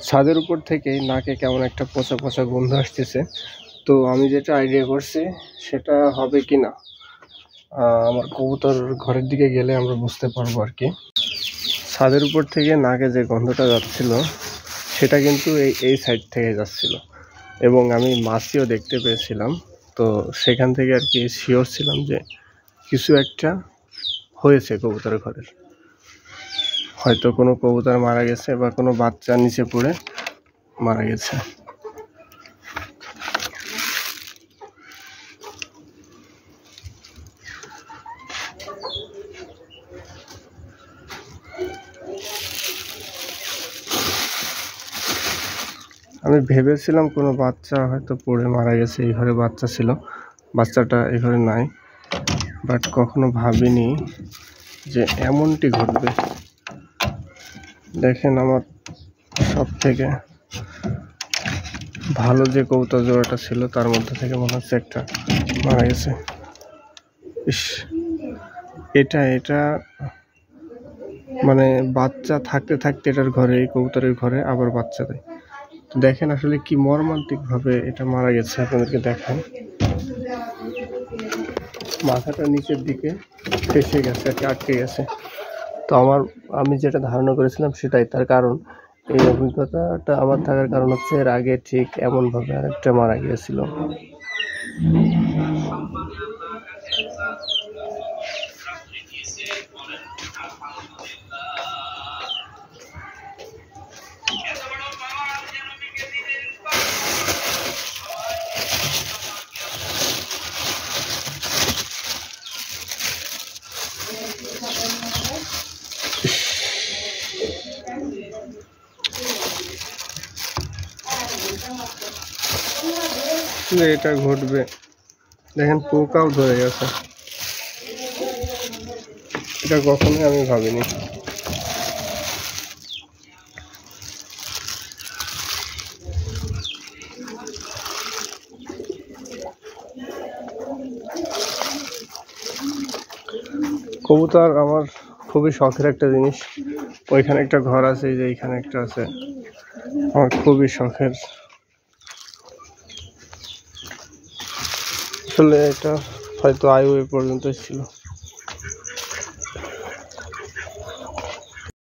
ছাদের উপর থেকেই নাকে কেমন একটা পচা পচা গন্ধ আসতেছে। তো আমি যেটা আইডিয়া করছি সেটা হবে কি না আমার কবুতর ঘরের দিকে গেলে আমরা বুঝতে পারবো আর কি। ছাদের উপর থেকে নাকে যে গন্ধটা যাচ্ছিল সেটা কিন্তু এই সাইড থেকে যাচ্ছিল এবং আমি মাছিও দেখতে পেয়েছিলাম। তো সেখান থেকে আর কি শিওর ছিলাম যে কিছু একটা হয়েছে কবুতরের ঘরের, হয়তো কোনো কবুতর মারা গেছে বা কোনো বাচ্চা নিচে পড়ে মারা গেছে। আমি ভেবেছিলাম কোনো বাচ্চা হয়তো পড়ে মারা গেছে, এই ঘরে বাচ্চা ছিল, বাচ্চাটা এই ঘরে নাই, বাট কখনো ভাবিনি যে এমনটি ঘটবে। দেখেন আমার সব থেকে ভালো যে কবুতর জোড়াটা ছিল তার মধ্যে থেকে মনে হচ্ছে একটা মারা গেছে। ইস, এটা মানে বাচ্চা থাকতে থাকতে এটার ঘরে, এই কবুতরের ঘরে আবার বাচ্চা দেয়। দেখেন আসলে কি মর্মান্তিক ভাবে এটা মারা গেছে। আপনাদেরকে দেখান, মাথাটা নিচের দিকে ফেসে গেছে আর কি, আটকে গেছে। তো আমি যেটা ধারণা করেছিলাম সেটাই, তার কারণ এই অভিজ্ঞতাটা আমার থাকার কারণ হচ্ছে এর আগে ঠিক এমন ভাবে আরেকটা মারা গিয়েছিল। এটা ঘটবে, দেখেন পোকাও ধরে গেছে। এটা কখনোই আমি ভাবিনি। কবুতর আমার খুবই শখের একটা জিনিস। ওইখানে একটা ঘর আছে, এই যে এইখানে একটা আছে, আমার খুবই শখের। আসলে এটা হয়তো আয়ু এ পর্যন্ত ছিল।